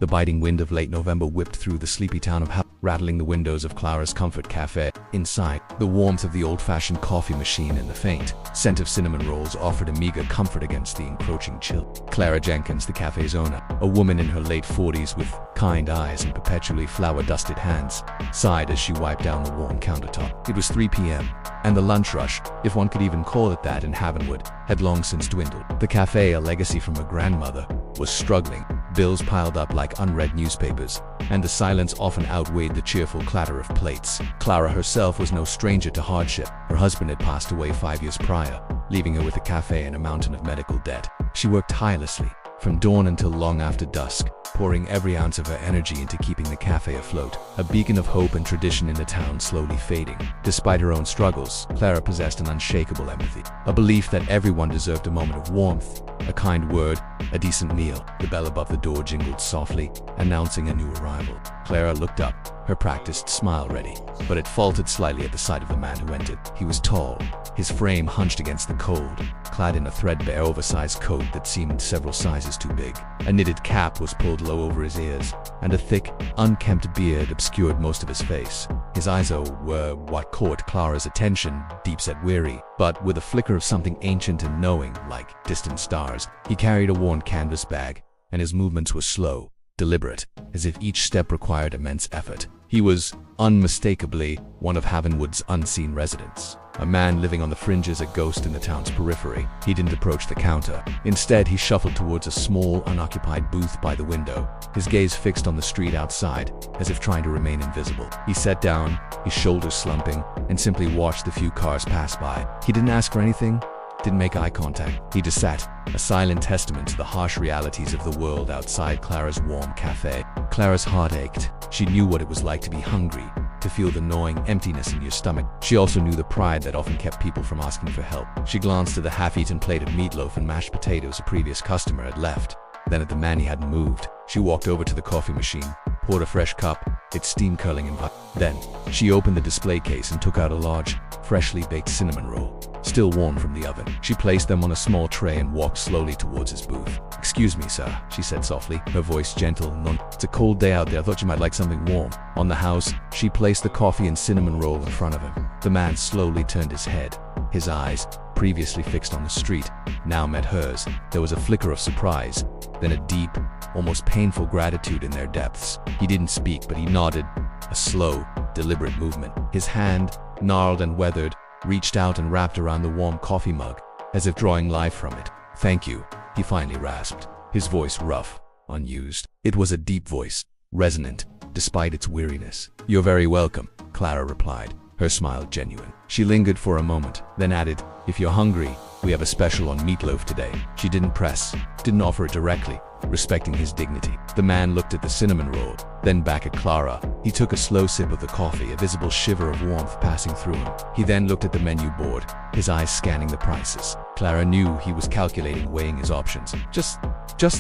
The biting wind of late November whipped through the sleepy town of rattling the windows of Clara's comfort cafe. Inside, the warmth of the old-fashioned coffee machine and the faint scent of cinnamon rolls offered a meager comfort against the encroaching chill. Clara Jenkins, the cafe's owner, a woman in her late 40s with kind eyes and perpetually flour-dusted hands, sighed as she wiped down the warm countertop. It was 3 p.m., and the lunch rush, if one could even call it that in Havenwood, had long since dwindled. The cafe, a legacy from her grandmother, was struggling. Bills piled up like unread newspapers, and the silence often outweighed the cheerful clatter of plates. Clara herself was no stranger to hardship. Her husband had passed away 5 years prior, leaving her with a cafe and a mountain of medical debt. She worked tirelessly, from dawn until long after dusk, pouring every ounce of her energy into keeping the cafe afloat, a beacon of hope and tradition in the town slowly fading. Despite her own struggles, Clara possessed an unshakable empathy, a belief that everyone deserved a moment of warmth, a kind word, a decent meal. The bell above the door jingled softly, announcing a new arrival. Clara looked up, her practiced smile ready, but it faltered slightly at the sight of the man who entered. He was tall, his frame hunched against the cold, clad in a threadbare oversized coat that seemed several sizes too big. A knitted cap was pulled low over his ears, and a thick, unkempt beard obscured most of his face. His eyes, though, were what caught Clara's attention, deep-set weary, but with a flicker of something ancient and knowing, like distant stars. He carried a worn canvas bag, and his movements were slow, deliberate, as if each step required immense effort. He was, unmistakably, one of Havenwood's unseen residents. A man living on the fringes, a ghost in the town's periphery. He didn't approach the counter. Instead, he shuffled towards a small, unoccupied booth by the window, his gaze fixed on the street outside, as if trying to remain invisible. He sat down, his shoulders slumping, and simply watched the few cars pass by. He didn't ask for anything, didn't make eye contact. He just sat, a silent testament to the harsh realities of the world outside Clara's warm cafe. Clara's heart ached. She knew what it was like to be hungry, to feel the gnawing emptiness in your stomach. She also knew the pride that often kept people from asking for help. She glanced at the half-eaten plate of meatloaf and mashed potatoes a previous customer had left, then at the man he hadn't moved. She walked over to the coffee machine, poured a fresh cup, its steam curling in hot. Then, she opened the display case and took out a large, freshly baked cinnamon roll, still warm from the oven. She placed them on a small tray and walked slowly towards his booth. "Excuse me, sir," she said softly, her voice gentle. "It's a cold day out there. I thought you might like something warm." On the house, she placed the coffee and cinnamon roll in front of him. The man slowly turned his head. His eyes, previously fixed on the street, now met hers. There was a flicker of surprise, then a deep, almost painful gratitude in their depths. He didn't speak, but he nodded, a slow, deliberate movement. His hand, gnarled and weathered, reached out and wrapped around the warm coffee mug, as if drawing life from it. "Thank you," he finally rasped, his voice rough, unused. It was a deep voice, resonant, despite its weariness. "You're very welcome," Clara replied, her smile genuine. She lingered for a moment, then added, "If you're hungry, we have a special on meatloaf today." She didn't press, didn't offer it directly, respecting his dignity. The man looked at the cinnamon roll, then back at Clara. He took a slow sip of the coffee, a visible shiver of warmth passing through him. He then looked at the menu board, his eyes scanning the prices. Clara knew he was calculating, weighing his options. Just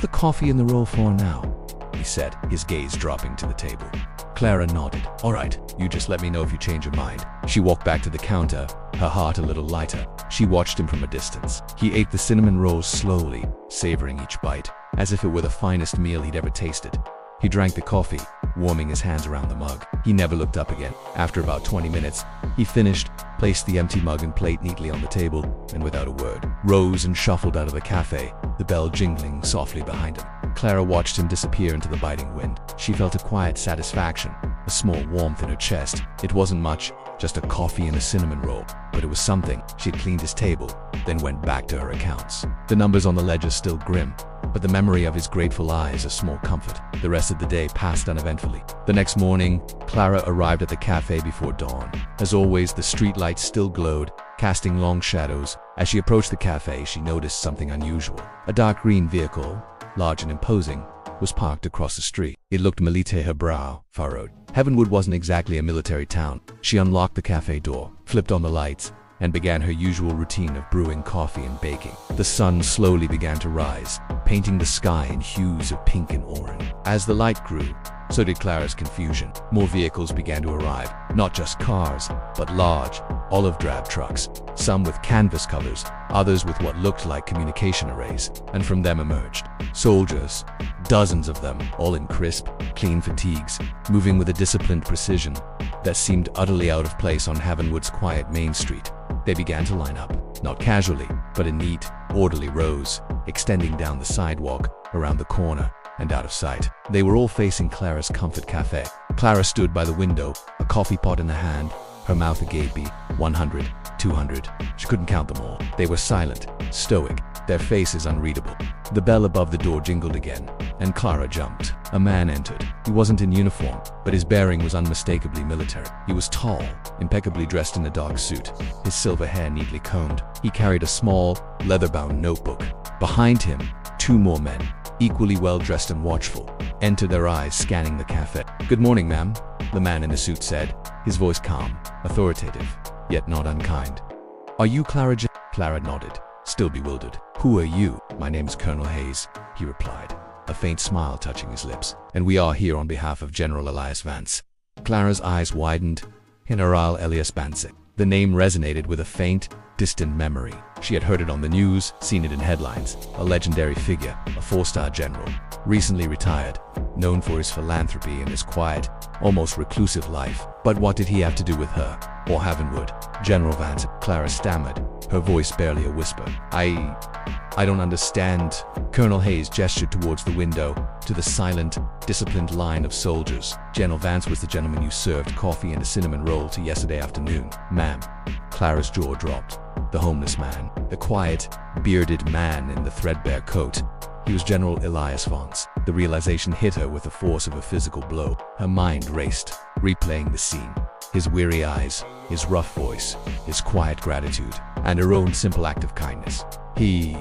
the coffee and the roll for now," he said, his gaze dropping to the table. Clara nodded. "All right, you just let me know if you change your mind." She walked back to the counter, her heart a little lighter. She watched him from a distance. He ate the cinnamon rolls slowly, savoring each bite, as if it were the finest meal he'd ever tasted. He drank the coffee, warming his hands around the mug. He never looked up again. After about 20 minutes, he finished, placed the empty mug and plate neatly on the table, and without a word, rose and shuffled out of the cafe, the bell jingling softly behind him. Clara watched him disappear into the biting wind. She felt a quiet satisfaction, a small warmth in her chest. It wasn't much, just a coffee and a cinnamon roll, but it was something. She'd cleaned his table, then went back to her accounts. The numbers on the ledger still grim, but the memory of his grateful eyes a small comfort. The rest of the day passed uneventfully. The next morning, Clara arrived at the cafe before dawn. As always, the street lights still glowed, casting long shadows. As she approached the cafe, she noticed something unusual. A dark green vehicle, large and imposing, was parked across the street. It looked militaire, her brow furrowed. Havenwood wasn't exactly a military town. She unlocked the cafe door, flipped on the lights, and began her usual routine of brewing coffee and baking. The sun slowly began to rise, painting the sky in hues of pink and orange. As the light grew, So did Clara's confusion. More vehicles began to arrive, not just cars, but large, olive-drab trucks, some with canvas covers, others with what looked like communication arrays, and from them emerged soldiers, dozens of them, all in crisp, clean fatigues, moving with a disciplined precision that seemed utterly out of place on Havenwood's quiet main street. They began to line up, not casually, but in neat, orderly rows, extending down the sidewalk, around the corner, and out of sight. They were all facing Clara's Comfort Cafe. Clara stood by the window, a coffee pot in the hand, her mouth agape. 100, 200. She couldn't count them all. They were silent, stoic, their faces unreadable. The bell above the door jingled again, and Clara jumped. A man entered. He wasn't in uniform, but his bearing was unmistakably military. He was tall, impeccably dressed in a dark suit, his silver hair neatly combed. He carried a small, leather-bound notebook. Behind him, two more men, equally well-dressed and watchful, entered, their eyes scanning the cafe. "Good morning, ma'am," the man in the suit said, his voice calm, authoritative, yet not unkind. "Are you Clara J—" Clara nodded, still bewildered. "Who are you?" "My name's Colonel Hayes," he replied, a faint smile touching his lips. "And we are here on behalf of General Elias Vance." Clara's eyes widened. General Elias Vance. The name resonated with a faint, distant memory. She had heard it on the news, seen it in headlines. A legendary figure, a four-star general, recently retired, known for his philanthropy and his quiet, almost reclusive life. But what did he have to do with her, or Havenwood? General Vance, Clara stammered, her voice barely a whisper. I don't understand." Colonel Hayes gestured towards the window, to the silent, disciplined line of soldiers. "General Vance was the gentleman you served coffee and a cinnamon roll to yesterday afternoon, ma'am." Clara's jaw dropped. The homeless man, the quiet, bearded man in the threadbare coat. He was General Elias Vance. The realization hit her with the force of a physical blow. Her mind raced, replaying the scene. His weary eyes, his rough voice, his quiet gratitude, and her own simple act of kindness. He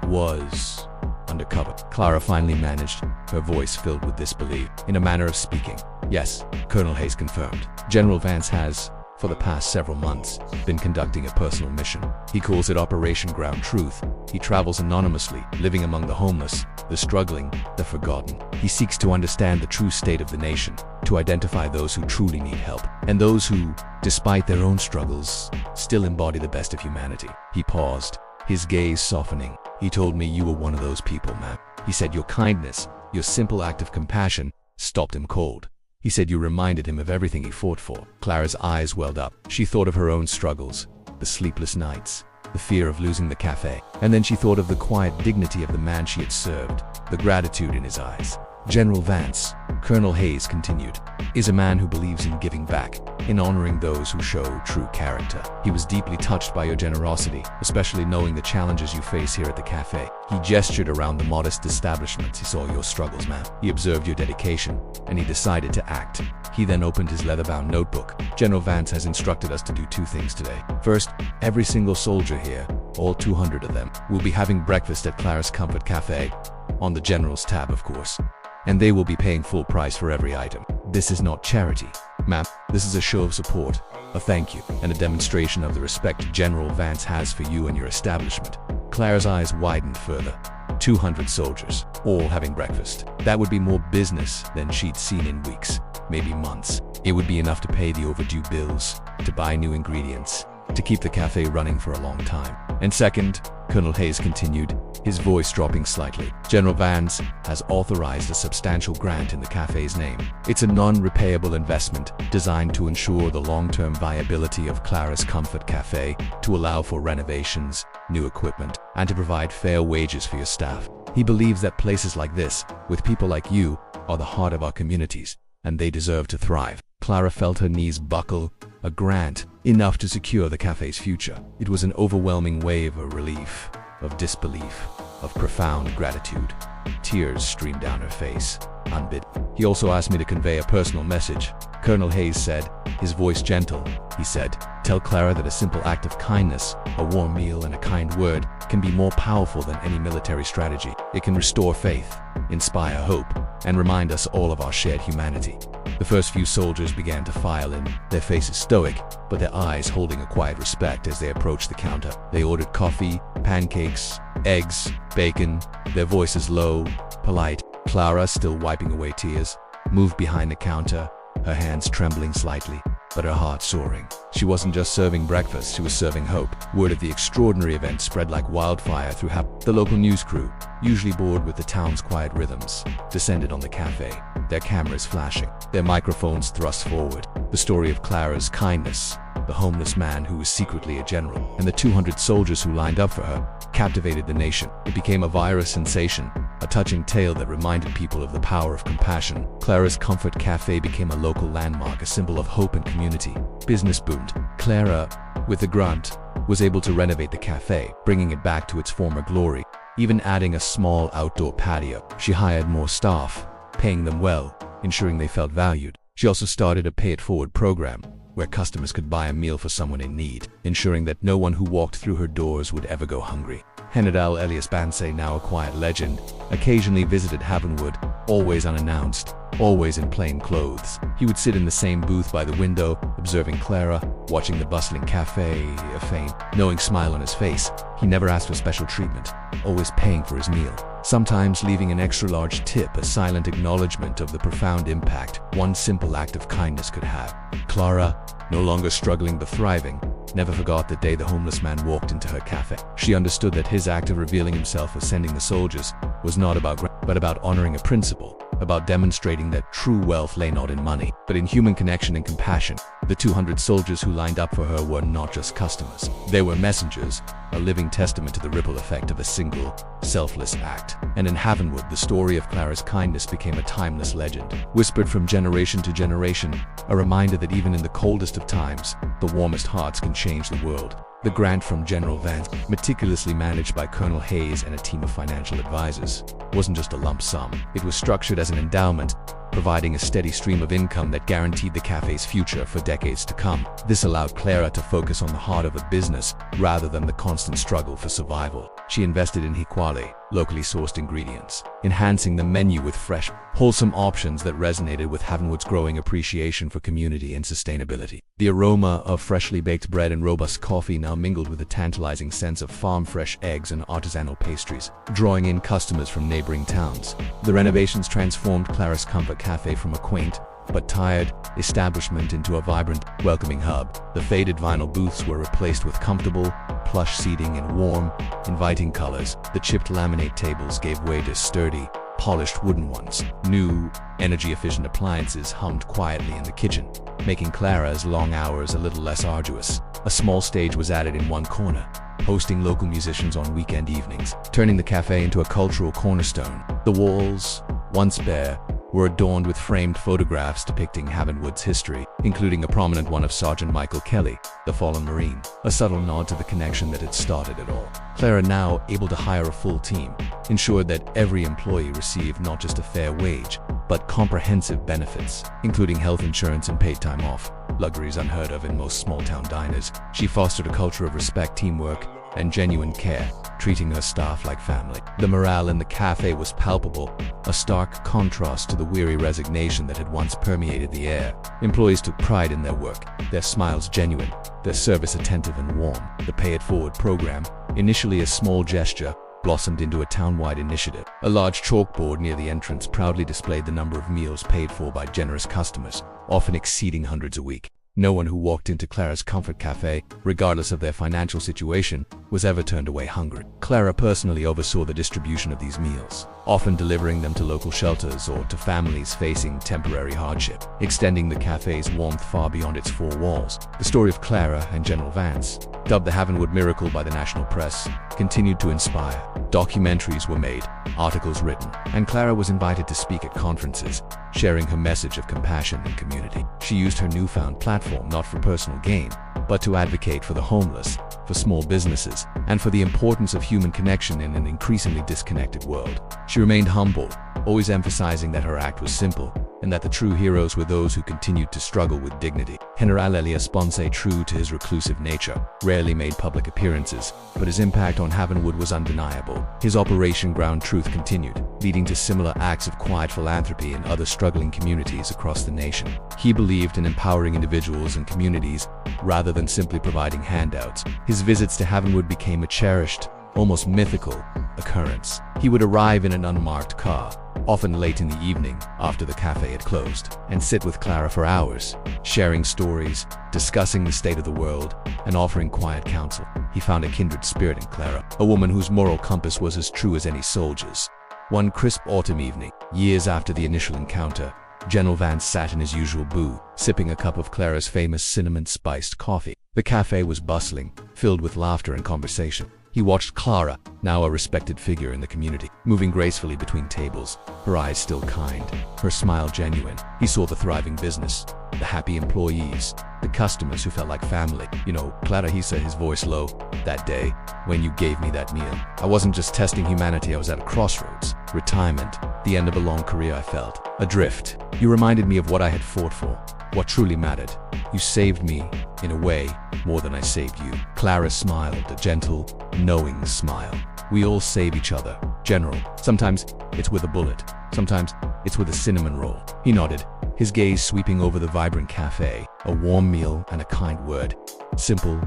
was undercover. Clara finally managed, her voice filled with disbelief. "In a manner of speaking, yes," Colonel Hayes confirmed. "General Vance has, for the past several months, been conducting a personal mission. He calls it Operation Ground Truth. He travels anonymously, living among the homeless, the struggling, the forgotten. He seeks to understand the true state of the nation, to identify those who truly need help, and those who, despite their own struggles, still embody the best of humanity." He paused, his gaze softening. "He told me you were one of those people, ma'am. He said your kindness, your simple act of compassion, stopped him cold. He said you reminded him of everything he fought for." Clara's eyes welled up. She thought of her own struggles, the sleepless nights, the fear of losing the cafe, and then she thought of the quiet dignity of the man she had served, the gratitude in his eyes. "General Vance," Colonel Hayes continued, "is a man who believes in giving back, in honoring those who show true character. He was deeply touched by your generosity, especially knowing the challenges you face here at the cafe." He gestured around the modest establishment. "He saw your struggles, ma'am. He observed your dedication, and he decided to act." He then opened his leather-bound notebook. "General Vance has instructed us to do two things today. First, every single soldier here, all 200 of them, will be having breakfast at Clara's Comfort Cafe, on the General's tab, of course. And they will be paying full price for every item. This is not charity, ma'am. This is a show of support, a thank you, and a demonstration of the respect General Vance has for you and your establishment." Clara's eyes widened further. 200 soldiers, all having breakfast. That would be more business than she'd seen in weeks, maybe months. It would be enough to pay the overdue bills, to buy new ingredients, to keep the cafe running for a long time. "And second," Colonel Hayes continued, his voice dropping slightly, "General Vance has authorized a substantial grant in the cafe's name. It's a non-repayable investment designed to ensure the long-term viability of Clara's Comfort Cafe, to allow for renovations, new equipment, and to provide fair wages for your staff. He believes that places like this, with people like you, are the heart of our communities, and they deserve to thrive." Clara felt her knees buckle. A grant, enough to secure the cafe's future. It was an overwhelming wave of relief, of disbelief, of profound gratitude. Tears streamed down her face, unbidden. "He also asked me to convey a personal message," Colonel Hayes said, his voice gentle. He said, "Tell Clara that a simple act of kindness, a warm meal and a kind word, can be more powerful than any military strategy. It can restore faith, inspire hope, and remind us all of our shared humanity." The first few soldiers began to file in, their faces stoic, but their eyes holding a quiet respect as they approached the counter. They ordered coffee, pancakes, eggs, bacon, their voices low, polite, Clara, still wiping away tears, moved behind the counter, her hands trembling slightly, but her heart soaring. She wasn't just serving breakfast, she was serving hope. Word of the extraordinary event spread like wildfire through the local news crew, usually bored with the town's quiet rhythms, descended on the cafe, their cameras flashing, their microphones thrust forward. The story of Clara's kindness, the homeless man who was secretly a general, and the 200 soldiers who lined up for her, captivated the nation. It became a viral sensation, a touching tale that reminded people of the power of compassion. Clara's Comfort Cafe became a local landmark, a symbol of hope and community. Business boomed. Clara, with a grunt, was able to renovate the cafe, bringing it back to its former glory, even adding a small outdoor patio. She hired more staff, paying them well, ensuring they felt valued. She also started a pay-it-forward program, where customers could buy a meal for someone in need, ensuring that no one who walked through her doors would ever go hungry. General Elias Bansay, now a quiet legend, occasionally visited Havenwood, always unannounced, always in plain clothes. He would sit in the same booth by the window, observing Clara, watching the bustling cafe, a faint, knowing smile on his face. He never asked for special treatment, always paying for his meal, sometimes leaving an extra-large tip, a silent acknowledgement of the profound impact one simple act of kindness could have. Clara, no longer struggling but thriving, never forgot the day the homeless man walked into her cafe. She understood that his act of revealing himself as sending the soldiers was not but about honoring a principle, about demonstrating that true wealth lay not in money, but in human connection and compassion. The 200 soldiers who lined up for her were not just customers. They were messengers, a living testament to the ripple effect of a single, selfless act. And in Havenwood, the story of Clara's kindness became a timeless legend, whispered from generation to generation, a reminder that even in the coldest of times, the warmest hearts can change the world. The grant from General Vance, meticulously managed by Colonel Hayes and a team of financial advisors, wasn't just a lump sum. It was structured as an endowment, providing a steady stream of income that guaranteed the cafe's future for decades to come. This allowed Clara to focus on the heart of the business rather than the constant struggle for survival. She invested in Hikwale, locally sourced ingredients, enhancing the menu with fresh, wholesome options that resonated with Havenwood's growing appreciation for community and sustainability. The aroma of freshly baked bread and robust coffee now mingled with a tantalizing sense of farm-fresh eggs and artisanal pastries, drawing in customers from neighboring towns. The renovations transformed Clara's Comfort Cafe from a quaint but tired establishment into a vibrant, welcoming hub. The faded vinyl booths were replaced with comfortable, plush seating in warm, inviting colors. The chipped laminate tables gave way to sturdy, polished wooden ones. New, energy-efficient appliances hummed quietly in the kitchen, making Clara's long hours a little less arduous. A small stage was added in one corner, hosting local musicians on weekend evenings, turning the cafe into a cultural cornerstone. The walls, once bare, were adorned with framed photographs depicting Havenwood's history, including a prominent one of Sergeant Michael Kelly, the fallen Marine, a subtle nod to the connection that had started it all. Clara, now able to hire a full team, ensured that every employee received not just a fair wage, but comprehensive benefits, including health insurance and paid time off, luxuries unheard of in most small-town diners. She fostered a culture of respect, teamwork, and genuine care, treating her staff like family. The morale in the cafe was palpable, a stark contrast to the weary resignation that had once permeated the air. Employees took pride in their work, their smiles genuine, their service attentive and warm. The Pay It Forward program, initially a small gesture, blossomed into a town-wide initiative. A large chalkboard near the entrance proudly displayed the number of meals paid for by generous customers, often exceeding hundreds a week. No one who walked into Clara's Comfort Cafe, regardless of their financial situation, was ever turned away hungry. Clara personally oversaw the distribution of these meals, often delivering them to local shelters or to families facing temporary hardship, extending the cafe's warmth far beyond its four walls. The story of Clara and General Vance, dubbed the Havenwood Miracle by the national press, continued to inspire. Documentaries were made, articles written, and Clara was invited to speak at conferences, sharing her message of compassion and community. She used her newfound platform not for personal gain, but to advocate for the homeless, for small businesses, and for the importance of human connection in an increasingly disconnected world. She remained humble, always emphasizing that her act was simple, and that the true heroes were those who continued to struggle with dignity. General Elias Bansay, true to his reclusive nature, rarely made public appearances, but his impact on Havenwood was undeniable. His Operation Ground Truth continued, leading to similar acts of quiet philanthropy in other struggling communities across the nation. He believed in empowering individuals and communities rather than simply providing handouts. His visits to Havenwood became a cherished, almost mythical occurrence. He would arrive in an unmarked car, often late in the evening after the cafe had closed, and sit with Clara for hours, sharing stories, discussing the state of the world, and offering quiet counsel. He found a kindred spirit in Clara, a woman whose moral compass was as true as any soldier's. One crisp autumn evening, years after the initial encounter, General Vance sat in his usual booth, sipping a cup of Clara's famous cinnamon-spiced coffee. The cafe was bustling, filled with laughter and conversation. He watched Clara, now a respected figure in the community, moving gracefully between tables, her eyes still kind, her smile genuine. He saw the thriving business, the happy employees, the customers who felt like family. "You know, Clara," he said, his voice low, "that day, when you gave me that meal, I wasn't just testing humanity, I was at a crossroads. Retirement, the end of a long career. I felt adrift. You reminded me of what I had fought for, what truly mattered. You saved me, in a way, more than I saved you." Clara smiled, a gentle, knowing smile. "We all save each other, General. Sometimes it's with a bullet, sometimes it's with a cinnamon roll." He nodded, his gaze sweeping over the vibrant cafe, a warm meal and a kind word. Simple,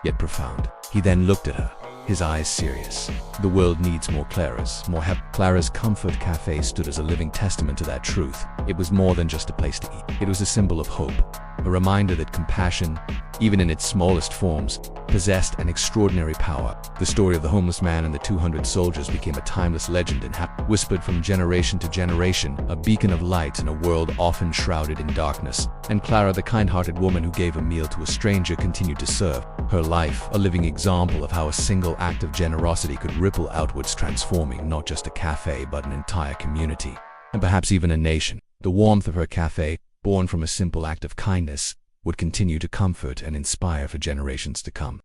yet profound. He then looked at her, his eyes serious. "The world needs more Claras, more help." Clara's Comfort Cafe stood as a living testament to that truth. It was more than just a place to eat. It was a symbol of hope, a reminder that compassion, even in its smallest forms, possessed an extraordinary power. The story of the homeless man and the 200 soldiers became a timeless legend and whispered from generation to generation, a beacon of light in a world often shrouded in darkness. And Clara, the kind-hearted woman who gave a meal to a stranger, continued to serve. Her life, a living example of how a single act of generosity could ripple outwards, transforming not just a cafe but an entire community, and perhaps even a nation. The warmth of her cafe, born from a simple act of kindness, would continue to comfort and inspire for generations to come.